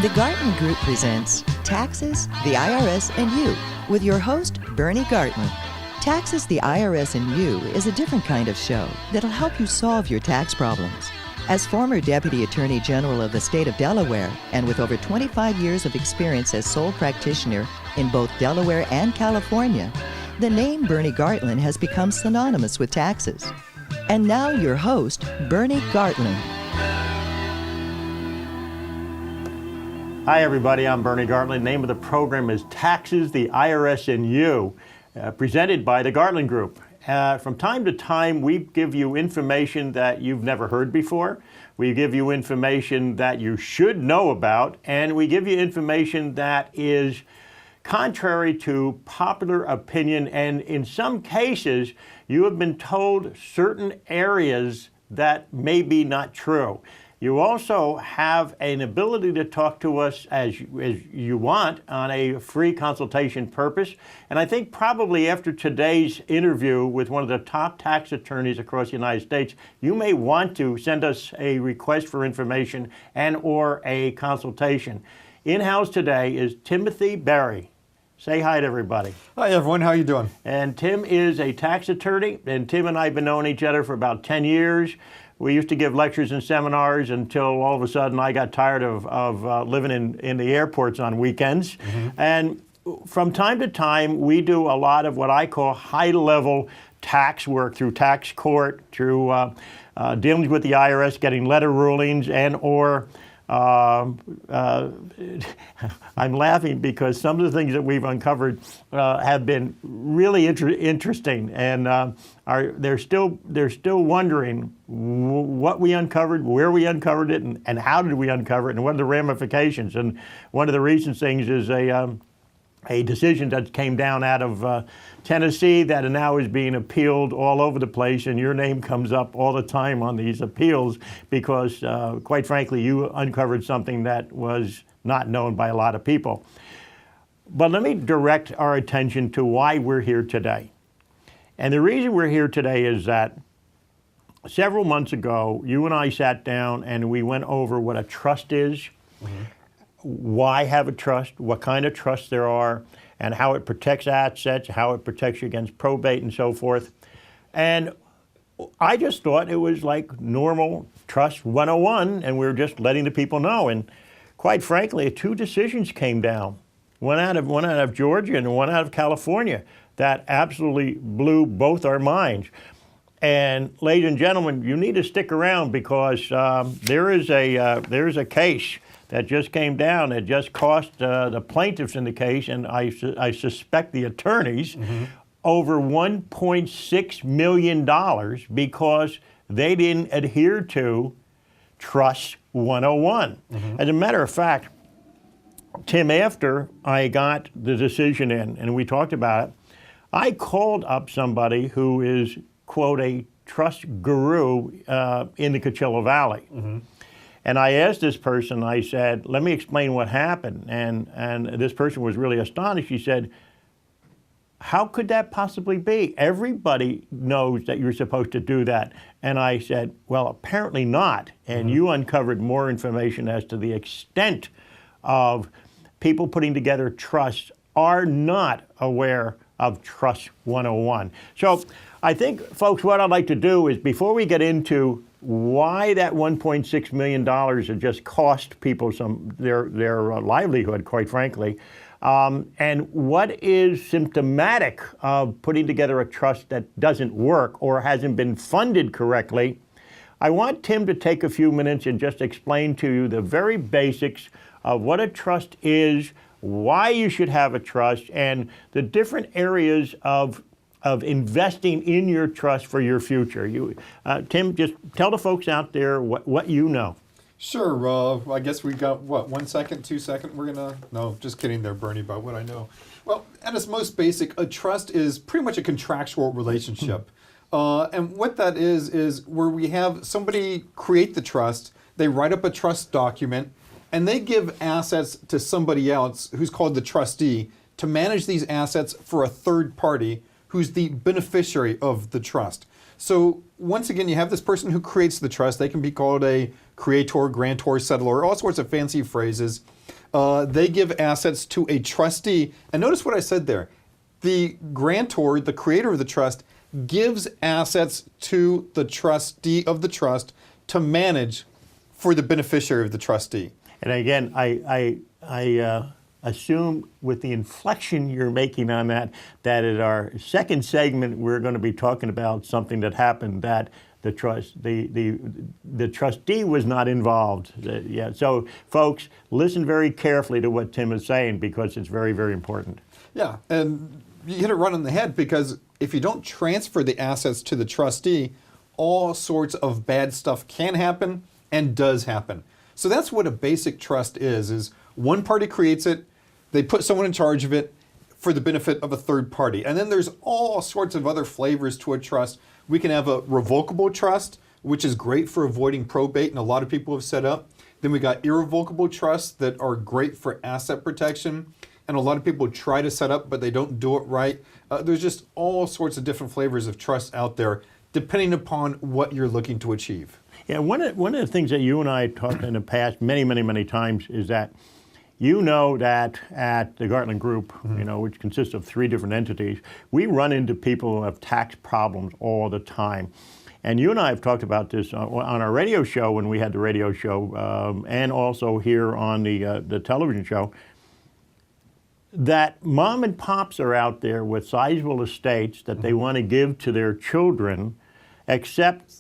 The Gartland Group presents Taxes, the IRS, and You with your host, Bernie Gartland. Taxes, the IRS, and You is a different kind of show that'll help you solve your tax problems. As former Deputy Attorney General of the state of Delaware and with over 25 years of experience as sole practitioner in both Delaware and California, the name Bernie Gartland has become synonymous with taxes. And now your host, Bernie Gartland. Hi everybody, I'm Bernie Gartland. The name of the program is Taxes, the IRS, and You, presented by the Gartland Group. From time to time, we give you information that you've never heard before. We give you information that you should know about, and we give you information that is contrary to popular opinion, and in some cases, you have been told certain areas that may be not true. You also have an ability to talk to us as you want on a free consultation purpose. And I think probably after today's interview with one of the top tax attorneys across the United States, you may want to send us a request for information and or a consultation. In-house today is Timothy Berry. Say hi to everybody. Hi everyone, how you doing? And Tim is a tax attorney, and Tim and I have been knowing each other for about 10 years. We used to give lectures and seminars until all of a sudden I got tired of living in the airports on weekends. And from time to time, we do a lot of what I call high-level tax work through tax court, through dealings with the IRS, getting letter rulings, and or I'm laughing because some of the things that we've uncovered have been really interesting, and they're still wondering what we uncovered, where we uncovered it, and how did we uncover it, and what are the ramifications. And one of the recent things is a decision that came down out of Tennessee that now is being appealed all over the place, and your name comes up all the time on these appeals because, quite frankly, you uncovered something that was not known by a lot of people. But let me direct our attention to why we're here today. And the reason we're here today is that several months ago, you and I sat down and we went over what a trust is, why have a trust, what kind of trusts there are, and how it protects assets, how it protects you against probate and so forth. And I just thought it was like normal Trust 101, and we were just letting the people know. And quite frankly, two decisions came down, one out of Georgia and one out of California, that absolutely blew both our minds. And ladies and gentlemen, you need to stick around because there is a case that just came down. It just cost the plaintiffs in the case, and I suspect the attorneys, over $1.6 million because they didn't adhere to Trust 101. As a matter of fact, Tim, after I got the decision in and we talked about it, I called up somebody who is, quote, a trust guru in the Coachella Valley. And I asked this person, I said, let me explain what happened. And this person was really astonished. He said, how could that possibly be? Everybody knows that you're supposed to do that. And I said, well, apparently not. And you uncovered more information as to the extent of people putting together trusts are not aware of Trust 101. So I think, folks, what I'd like to do is before we get into why that $1.6 million had just cost people their livelihood, quite frankly, and what is symptomatic of putting together a trust that doesn't work or hasn't been funded correctly, I want Tim to take a few minutes and just explain to you the very basics of what a trust is, why you should have a trust, and the different areas of investing in your trust for your future. Tim, just tell the folks out there what you know. Sure. I guess we've got, 1 second, 2 seconds? No, just kidding there, Bernie, about what I know. Well, at its most basic, a trust is pretty much a contractual relationship. And what that is where we have somebody create the trust, they write up a trust document, and they give assets to somebody else who's called the trustee to manage these assets for a third party who's the beneficiary of the trust. So once again, you have this person who creates the trust. They can be called a creator, grantor, settlor, all sorts of fancy phrases. They give assets to a trustee. And notice what I said there. The grantor, the creator of the trust, gives assets to the trustee of the trust to manage for the beneficiary of the trustee. And again, I assume with the inflection you're making on that at our second segment, we're going to be talking about something that happened that the trustee was not involved. Yeah. So folks, listen very carefully to what Tim is saying because it's very, very important. Yeah, and you hit it right on the head because if you don't transfer the assets to the trustee, all sorts of bad stuff can happen and does happen. So that's what a basic trust is one party creates it, they put someone in charge of it for the benefit of a third party. And then there's all sorts of other flavors to a trust. We can have a revocable trust, which is great for avoiding probate, and a lot of people have set up. Then we got irrevocable trusts that are great for asset protection, and a lot of people try to set up, but they don't do it right. There's just all sorts of different flavors of trust out there, depending upon what you're looking to achieve. Yeah, one of the things that you and I talked in the past many times is that you know that at the Gartland Group, which consists of 3 different entities, we run into people who have tax problems all the time. And you and I have talked about this on our radio show when we had the radio show, and also here on the television show, that mom and pops are out there with sizable estates that they want to give to their children, except,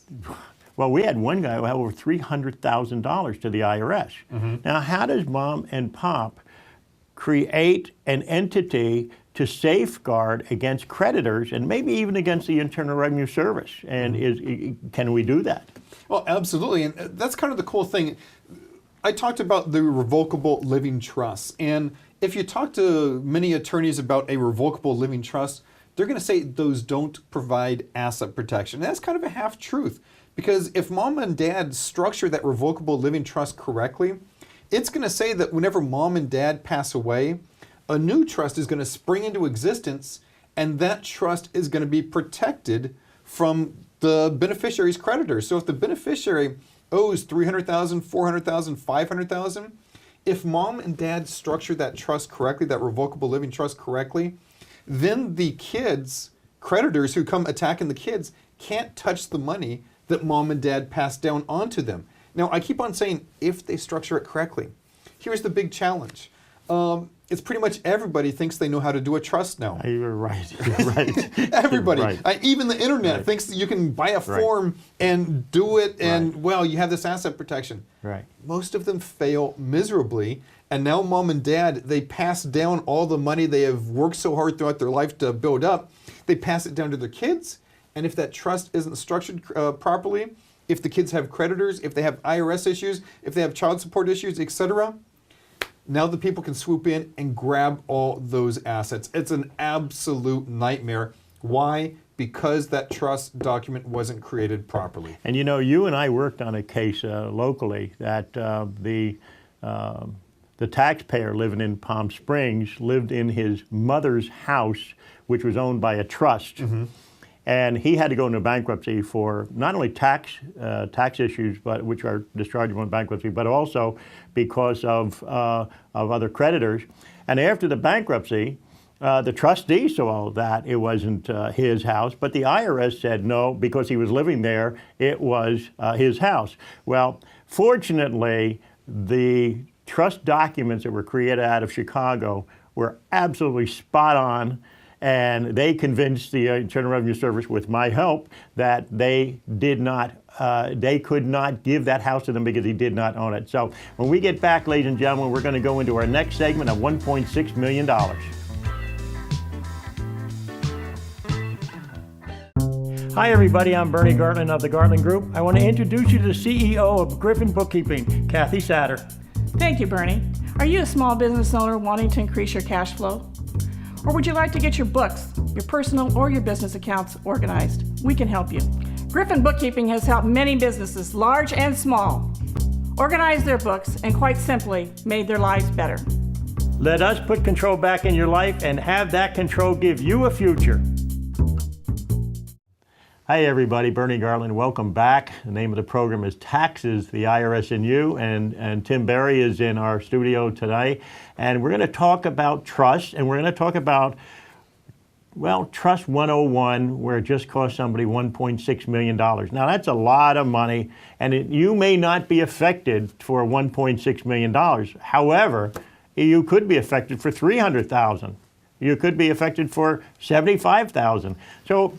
well, we had one guy who had over $300,000 to the IRS. Now, how does mom and pop create an entity to safeguard against creditors and maybe even against the Internal Revenue Service? And can we do that? Well, absolutely. And that's kind of the cool thing. I talked about the revocable living trusts. And if you talk to many attorneys about a revocable living trust, they're going to say those don't provide asset protection. And that's kind of a half truth. Because if mom and dad structure that revocable living trust correctly, it's going to say that whenever mom and dad pass away, a new trust is going to spring into existence, and that trust is going to be protected from the beneficiary's creditors. So if the beneficiary owes $300,000, $400,000, $500,000, if mom and dad structure that trust correctly, that revocable living trust correctly, then the kids, creditors who come attacking the kids, can't touch the money that mom and dad passed down onto them. Now, I keep on saying if they structure it correctly. Here's the big challenge. It's pretty much everybody thinks they know how to do a trust now. You're right. You're right. Everybody. You're right. Even the internet thinks that you can buy a form and do it, and well, you have this asset protection. Right. Most of them fail miserably, and now mom and dad, they pass down all the money they have worked so hard throughout their life to build up. They pass it down to their kids, and if that trust isn't structured properly, if the kids have creditors, if they have IRS issues, if they have child support issues, etc., now the people can swoop in and grab all those assets. It's an absolute nightmare. Why? Because that trust document wasn't created properly. And you and I worked on a case locally that the taxpayer living in Palm Springs lived in his mother's house, which was owned by a trust. And he had to go into bankruptcy for not only tax issues, but which are dischargeable in bankruptcy, but also because of other creditors. And after the bankruptcy, the trustee saw that it wasn't his house, but the IRS said no, because he was living there, it was his house. Well, fortunately, the trust documents that were created out of Chicago were absolutely spot on. And they convinced the Internal Revenue Service, with my help, that they could not give that house to them because he did not own it. So when we get back, ladies and gentlemen, we're going to go into our next segment of $1.6 million. Hi, everybody. I'm Bernie Gartland of the Gartland Group. I want to introduce you to the CEO of Griffin Bookkeeping, Kathy Satter. Thank you, Bernie. Are you a small business owner wanting to increase your cash flow? Or would you like to get your books, your personal or your business accounts organized? We can help you. Griffin Bookkeeping has helped many businesses, large and small, organize their books and, quite simply, made their lives better. Let us put control back in your life and have that control give you a future. Hi, everybody. Bernie Garland. Welcome back. The name of the program is Taxes, the IRS and You. And Tim Berry is in our studio today. And we're going to talk about trust. And we're going to talk about, well, Trust 101, where it just cost somebody $1.6 million. Now, that's a lot of money. And you may not be affected for $1.6 million. However, you could be affected for $300,000. You could be affected for $75,000. So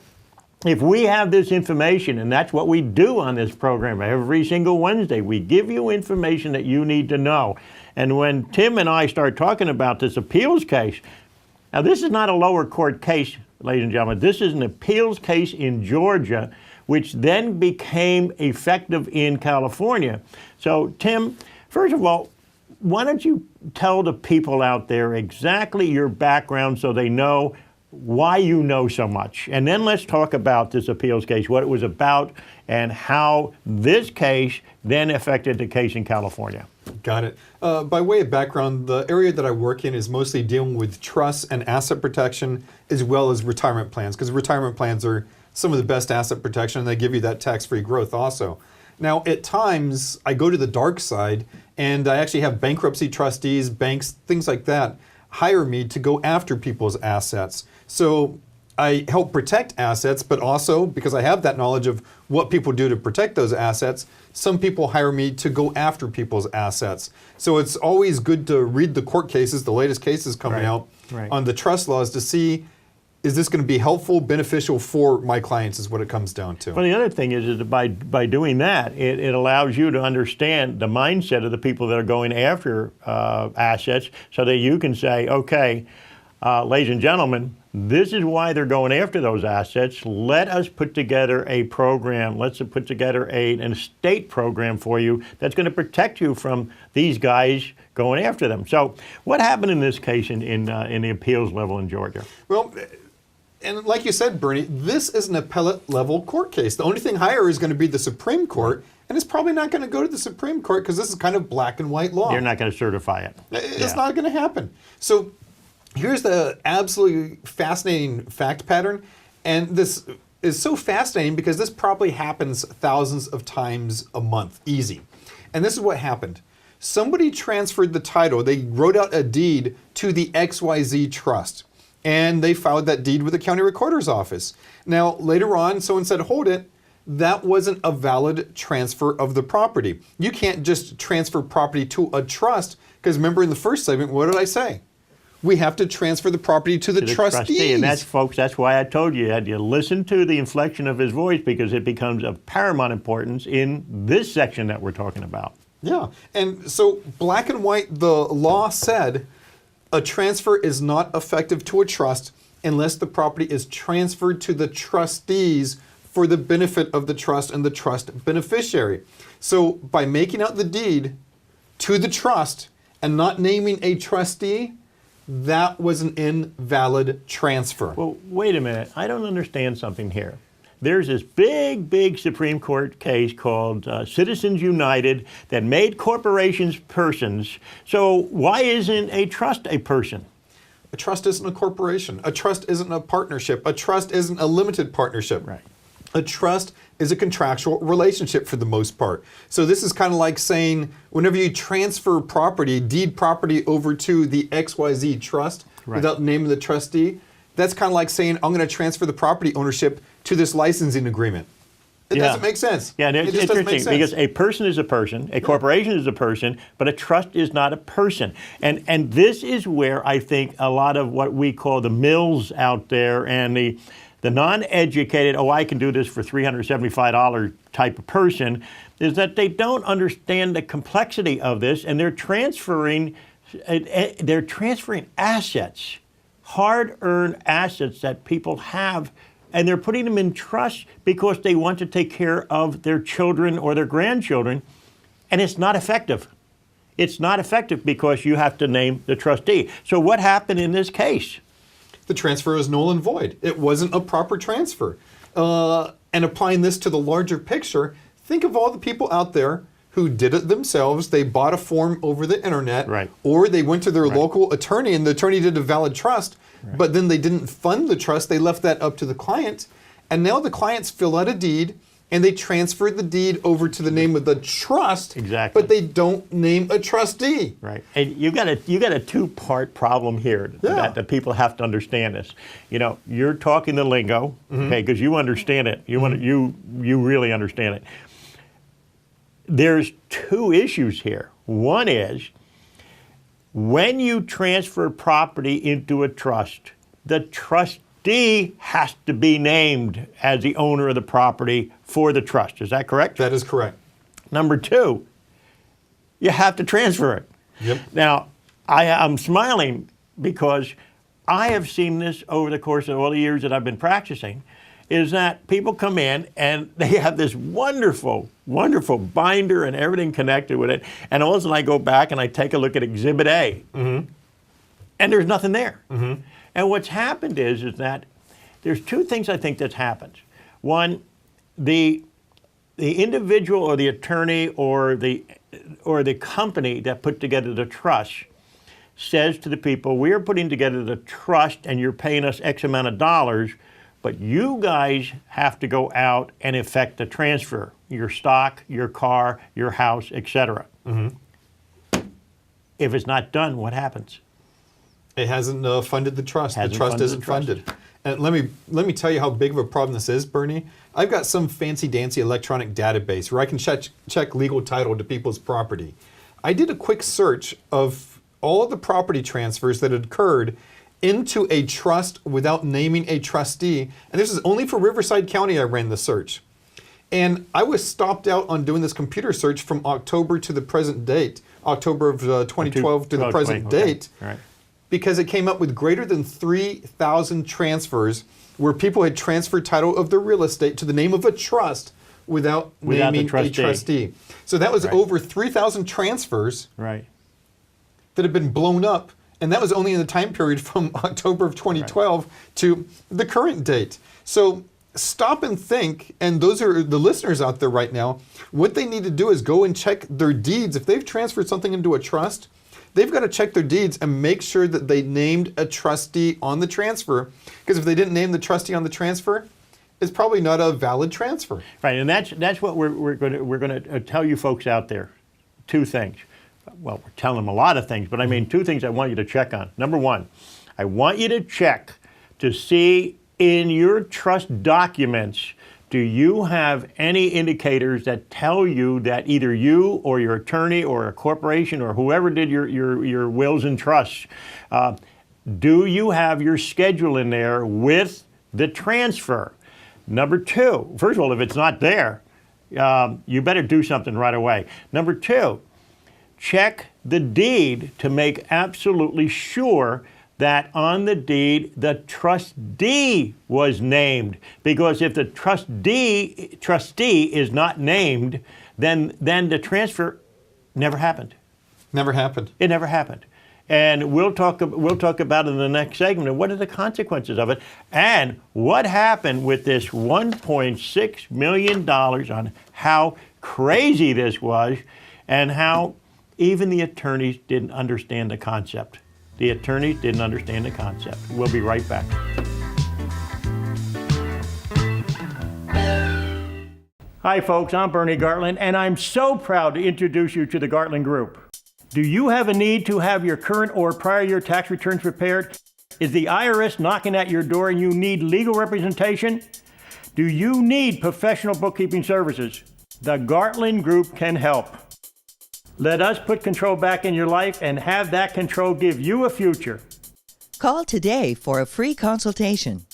if we have this information, and that's what we do on this program every single Wednesday, we give you information that you need to know. And when Tim and I start talking about this appeals case, now this is not a lower court case, ladies and gentlemen. This is an appeals case in Georgia, which then became effective in California. So Tim, first of all, why don't you tell the people out there exactly your background so they know why you know so much. And then let's talk about this appeals case, what it was about, and how this case then affected the case in California. Got it. By way of background, the area that I work in is mostly dealing with trusts and asset protection, as well as retirement plans, because retirement plans are some of the best asset protection, and they give you that tax-free growth also. Now, at times, I go to the dark side, and I actually have bankruptcy trustees, banks, things like that, hire me to go after people's assets. So I help protect assets, but also because I have that knowledge of what people do to protect those assets, some people hire me to go after people's assets. So it's always good to read the court cases, the latest cases coming out on the trust laws to see, is this going to be helpful, beneficial for my clients is what it comes down to. Well, the other thing is that by doing that, it allows you to understand the mindset of the people that are going after assets so that you can say, okay, ladies and gentlemen, this is why they're going after those assets. Let us put together a program. Let's put together an estate program for you that's going to protect you from these guys going after them. So what happened in this case in the appeals level in Georgia? Well, and like you said, Bernie, this is an appellate level court case. The only thing higher is going to be the Supreme Court, and it's probably not going to go to the Supreme Court because this is kind of black and white law. They're not going to certify it. It's not going to happen. So here's the absolutely fascinating fact pattern, and this is so fascinating because this probably happens thousands of times a month, easy. And this is what happened. Somebody transferred the title, they wrote out a deed to the XYZ Trust, and they filed that deed with the county recorder's office. Now, later on, someone said, hold it, that wasn't a valid transfer of the property. You can't just transfer property to a trust, because remember in the first segment, what did I say? We have to transfer the property to the trustees. And that's, folks, that's why I told you had to listen to the inflection of his voice, because it becomes of paramount importance in this section that we're talking about. Yeah, and so black and white, the law said a transfer is not effective to a trust unless the property is transferred to the trustees for the benefit of the trust and the trust beneficiary. So by making out the deed to the trust and not naming a trustee, that was an invalid transfer. Well, wait a minute. I don't understand something here. There's this big Supreme Court case called Citizens United that made corporations persons. So why isn't a trust a person? A trust isn't a corporation. A trust isn't a partnership. A trust isn't a limited partnership. Right. A trust is a contractual relationship for the most part. So this is kind of like saying whenever you transfer property, deed property over to the XYZ Trust without naming the trustee, that's kind of like saying I'm going to transfer the property ownership to this licensing agreement. It doesn't make sense. Yeah, and it it's just doesn't make interesting sense. because a person is a person, a corporation is a person, but a trust is not a person. And this is where I think a lot of what we call the mills out there and the non-educated, oh, I can do this for $375 type of person, is that they don't understand the complexity of this, and they're transferring assets, hard-earned assets that people have, and they're putting them in trust because they want to take care of their children or their grandchildren, and it's not effective. It's not effective because you have to name the trustee. So what happened in this case? The transfer is null and void. It wasn't a proper transfer. And applying this to the larger picture, think of all the people out there who did it themselves. They bought a form over the internet, or they went to their local attorney and the attorney did a valid trust, but then they didn't fund the trust. They left that up to the client. And now the clients fill out a deed and they transfer the deed over to the name of the trust. Exactly. But they don't name a trustee. Right, and you got a two-part problem here that people have to understand this. You know, you're talking the lingo, okay, because you understand it. You really understand it. There's two issues here. One is when you transfer property into a trust, the trustee has to be named as the owner of the property for the trust. Is that correct? That is correct. Number two, you have to transfer it. Yep. Now, I'm smiling because I have seen this over the course of all the years that I've been practicing, is that people come in and they have this wonderful, wonderful binder and everything connected with it. And all of a sudden I go back and I take a look at Exhibit A, and there's nothing there. And what's happened is that there's two things I think that's happened. One, the individual or the attorney or the company that put together the trust says to the people, we are putting together the trust and you're paying us X amount of dollars, but you guys have to go out and effect the transfer, your stock, your car, your house, etc. If it's not done, what happens? It hasn't funded the trust. The Hasn't trust funded isn't the trust. funded. And let me tell you how big of a problem this is, Bernie. I've got some fancy-dancy electronic database where I can check legal title to people's property. I did a quick search of all the property transfers that had occurred into a trust without naming a trustee. And this is only for Riverside County I ran the search. And I was stopped out on doing this computer search from October to the present date, October of 2012 to the present date. All right. Because it came up with greater than 3,000 transfers where people had transferred title of their real estate to the name of a trust without naming a trustee. So that was over 3,000 transfers Right. that had been blown up, and that was only in the time period from October of 2012 to the current date. So stop and think, and those are the listeners out there right now, what they need to do is go and check their deeds. If they've transferred something into a trust, they've got to check their deeds and make sure that they named a trustee on the transfer. Because if they didn't name the trustee on the transfer, it's probably not a valid transfer. Right, and that's what we're going to tell you folks out there. Two things. Well, we're telling them a lot of things, but I mean two things I want you to check on. Number one, I want you to check to see in your trust documents, do you have any indicators that tell you that either you or your attorney or a corporation or whoever did your wills and trusts, do you have your schedule in there with the transfer? Number two, first of all, if it's not there, you better do something right away. Number two, check the deed to make absolutely sure that on the deed the trustee was named. Because if the trustee is not named, then the transfer never happened. Never happened. It never happened. And we'll talk about it in the next segment. And what are the consequences of it? And what happened with this $1.6 million on how crazy this was and how even the attorneys didn't understand the concept. The attorneys didn't understand the concept. We'll be right back. Hi folks, I'm Bernie Gartland, and I'm so proud to introduce you to the Gartland Group. Do you have a need to have your current or prior year tax returns prepared? Is the IRS knocking at your door and you need legal representation? Do you need professional bookkeeping services? The Gartland Group can help. Let us put control back in your life and have that control give you a future. Call today for a free consultation.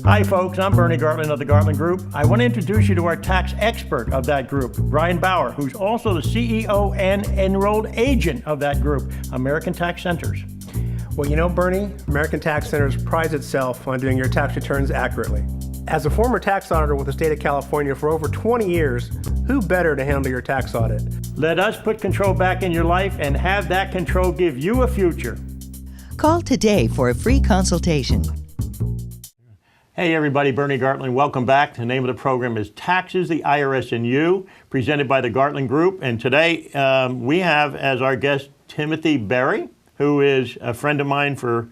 Hi folks, I'm Bernie Gartland of the Gartland Group. I want to introduce you to our tax expert of that group, Brian Bauer, who's also the CEO and enrolled agent of that group, American Tax Centers. Well, you know, Bernie, American Tax Centers prides itself on doing your tax returns accurately. As a former tax auditor with the state of California for over 20 years, who better to handle your tax audit? Let us put control back in your life and have that control give you a future. Call today for a free consultation. Hey everybody, Bernie Gartland. Welcome back. The name of the program is Taxes, the IRS and You, presented by the Gartland Group. And today we have as our guest Timothy Berry, who is a friend of mine for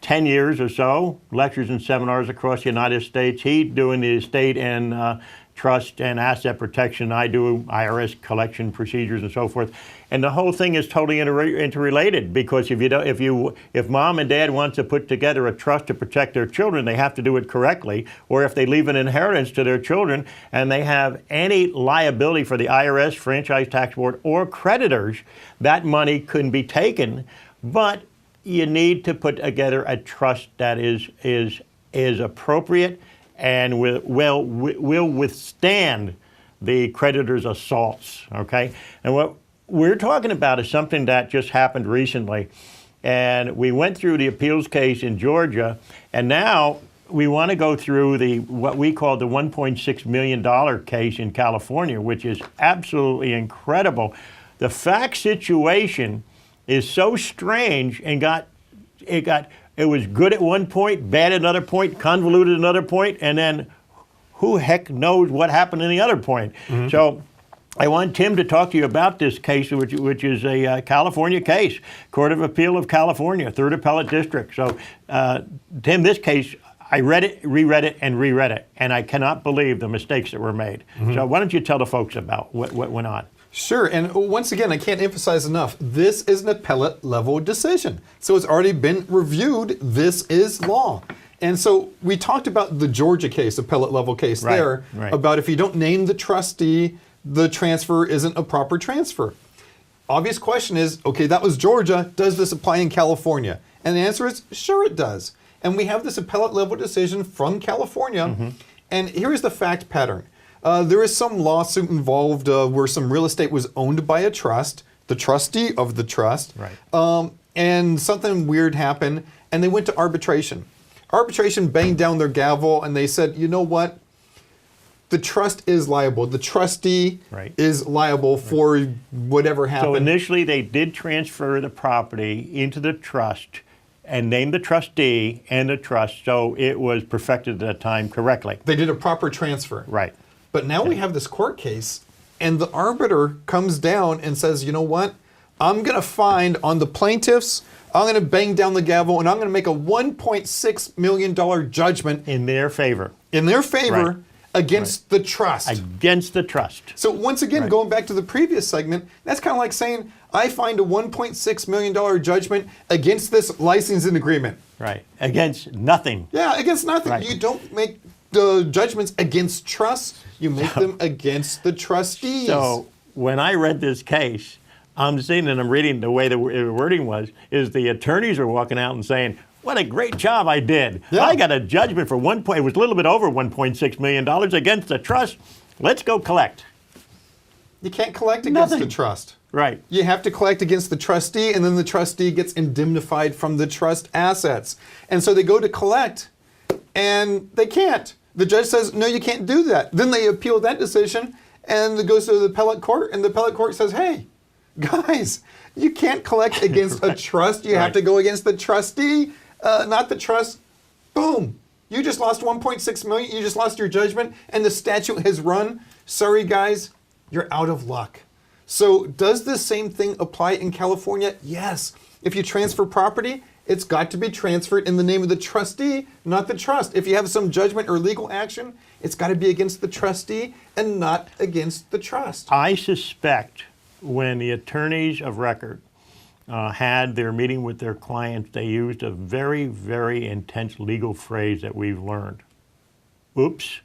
10 years or so, lectures and seminars across the United States. He's doing the estate and trust and asset protection. I do IRS collection procedures and so forth. And the whole thing is totally interrelated, because if mom and dad want to put together a trust to protect their children, they have to do it correctly. Or if they leave an inheritance to their children and they have any liability for the IRS, franchise tax board, or creditors, that money can be taken. But you need to put together a trust that is appropriate and will withstand the creditor's assaults, okay? And what we're talking about is something that just happened recently. And we went through the appeals case in Georgia, and now we want to go through what we call the $1.6 million case in California, which is absolutely incredible. The fact situation is so strange, and it was good at one point, bad at another point, convoluted at another point, and then who heck knows what happened in the other point. Mm-hmm. So I want Tim to talk to you about this case, which is a California case, Court of Appeal of California, 3rd Appellate District. So Tim, this case, I read it, reread it, and reread it, and I cannot believe the mistakes that were made. Mm-hmm. So why don't you tell the folks about what went on? Sure, and once again, I can't emphasize enough, this is an appellate level decision. So it's already been reviewed, this is law. And so we talked about the Georgia case, appellate level case right. About if you don't name the trustee, the transfer isn't a proper transfer. Obvious question is, okay, that was Georgia, does this apply in California? And the answer is, sure it does. And we have this appellate level decision from California, mm-hmm. and here is the fact pattern. There is some lawsuit involved where some real estate was owned by a trust, the trustee of the trust, right. And something weird happened, and they went to arbitration. Arbitration banged down their gavel, and they said, you know what? The trust is liable. The trustee right. is liable right. for whatever happened. So initially, they did transfer the property into the trust and named the trustee and the trust, so it was perfected at that time correctly. They did a proper transfer. Right. But now we have this court case, and the arbiter comes down and says, you know what? I'm going to find on the plaintiffs, I'm going to bang down the gavel, and I'm going to make a $1.6 million judgment. In their favor. In their favor right. against right. the trust. Against the trust. So once again, right. going back to the previous segment, that's kind of like saying, I find a $1.6 million judgment against this licensing agreement. Right. Against nothing. Yeah, against nothing. Right. You don't make the judgments against trusts. You make them against the trustees. So when I read this case, I'm sitting and I'm reading the way the wording is the attorneys are walking out and saying, what a great job I did. Yeah. I got a judgment for it was a little bit over $1.6 million against the trust. Let's go collect. You can't collect against the trust. Right. You have to collect against the trustee, and then the trustee gets indemnified from the trust assets. And so they go to collect, and they can't. The judge says, no, you can't do that. Then they appeal that decision, and it goes to the appellate court, and the appellate court says, hey, guys, you can't collect against right. a trust. You right. have to go against the trustee, not the trust. Boom. You just lost $1.6 million. You just lost your judgment, and the statute has run. Sorry, guys, you're out of luck. So does the same thing apply in California? Yes. If you transfer property, it's got to be transferred in the name of the trustee, not the trust. If you have some judgment or legal action, it's got to be against the trustee and not against the trust. I suspect when the attorneys of record had their meeting with their clients, they used a very, very intense legal phrase that we've learned. Oops.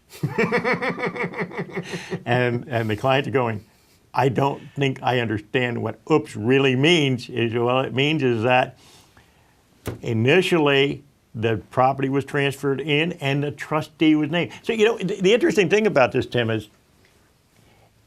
and the clients are going, I don't think I understand what oops really means. Well, it means is that initially the property was transferred in and the trustee was named. So, you know, the interesting thing about this, Tim, is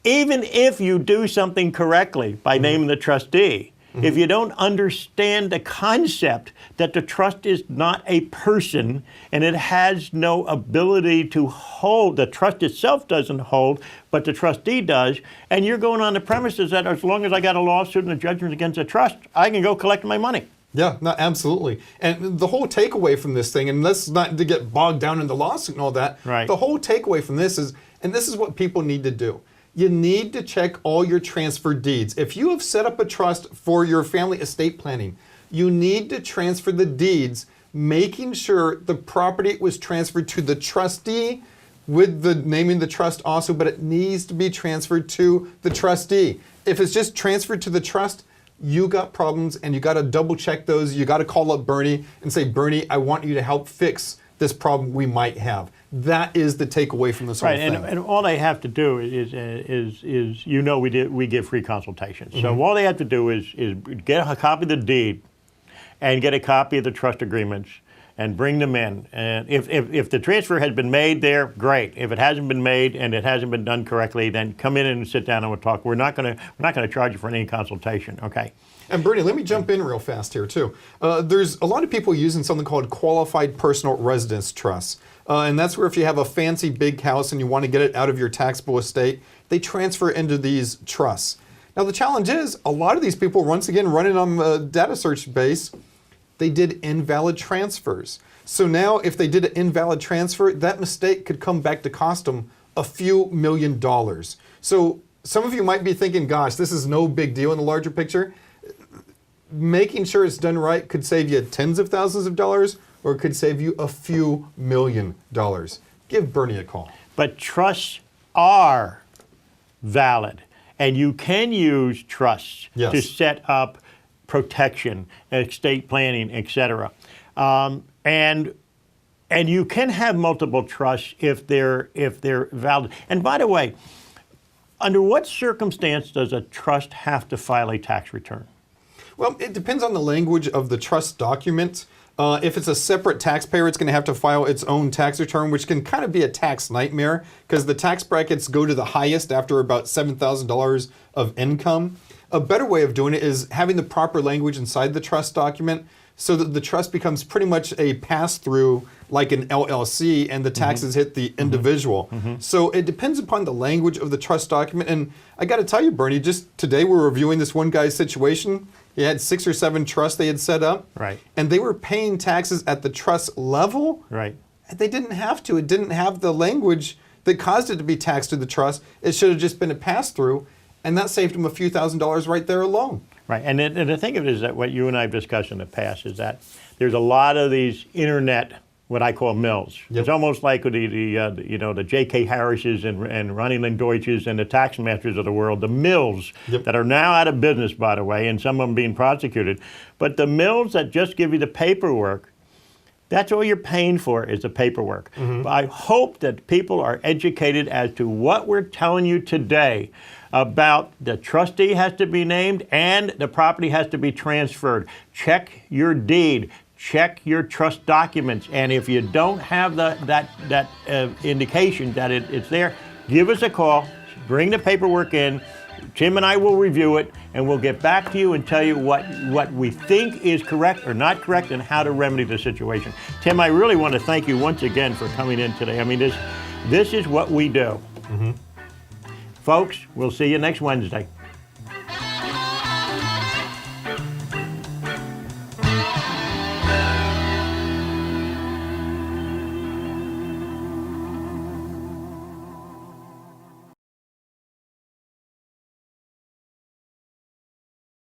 even if you do something correctly by mm-hmm. naming the trustee, mm-hmm. if you don't understand the concept that the trust is not a person and it has no ability to hold, the trust itself doesn't hold, but the trustee does, and you're going on the premises that as long as I got a lawsuit and a judgment against the trust, I can go collect my money. Yeah, no, absolutely. And the whole takeaway from this thing, and let's not to get bogged down in the lawsuit and all that, right. the whole takeaway from this is, and this is what people need to do, you need to check all your transfer deeds. If you have set up a trust for your family estate planning, you need to transfer the deeds making sure the property was transferred to the trustee with the naming the trust also, but it needs to be transferred to the trustee. If it's just transferred to the trust, you got problems, and you got to double check those. You got to call up Bernie and say, Bernie, I want you to help fix this problem we might have. That is the takeaway from this whole thing. And all they have to do is we give free consultations. So all they have to do is get a copy of the deed and get a copy of the trust agreements and bring them in. And if the transfer has been made there, great. If it hasn't been made and it hasn't been done correctly, then come in and sit down and we'll talk. We're not going to charge you for any consultation. Okay. And Bernie, let me jump in real fast here too. There's a lot of people using something called qualified personal residence trusts. And that's where if you have a fancy big house and you want to get it out of your taxable estate, they transfer into these trusts. Now the challenge is, a lot of these people, once again, running on the data search base, they did invalid transfers. So now if they did an invalid transfer, that mistake could come back to cost them a few $1 million. So some of you might be thinking, gosh, this is no big deal in the larger picture. Making sure it's done right could save you tens of thousands of dollars, or it could save you a few $1 million. Give Bernie a call. But trusts are valid, and you can use trusts to set up protection, estate planning, etc. And you can have multiple trusts if they're valid. And by the way, under what circumstance does a trust have to file a tax return? Well, it depends on the language of the trust document. If it's a separate taxpayer, it's going to have to file its own tax return, which can kind of be a tax nightmare because the tax brackets go to the highest after about $7,000 of income. A better way of doing it is having the proper language inside the trust document so that the trust becomes pretty much a pass-through like an LLC, and the taxes hit the individual. So it depends upon the language of the trust document. And I got to tell you, Bernie, just today we're reviewing this one guy's situation. He had 6 or 7 trusts they had set up. Right. And they were paying taxes at the trust level. Right. And they didn't have to. It didn't have the language that caused it to be taxed to the trust. It should have just been a pass-through. And that saved him a few $1,000s right there alone. Right, and the thing of it is that what you and I have discussed in the past is that there's a lot of these internet, what I call mills. It's almost like the J.K. Harrises and Ronnie Lynn Deutsches and the tax masters of the world, the mills that are now out of business, by the way, and some of them being prosecuted. But the mills that just give you the paperwork, that's all you're paying for is the paperwork. I hope that people are educated as to what we're telling you today about the trustee has to be named and the property has to be transferred. Check your deed. Check your trust documents. And if you don't have that indication that it's there, give us a call. Bring the paperwork in. Tim and I will review it, and we'll get back to you and tell you what we think is correct or not correct and how to remedy the situation. Tim, I really want to thank you once again for coming in today. I mean, this is what we do. Folks, we'll see you next Wednesday.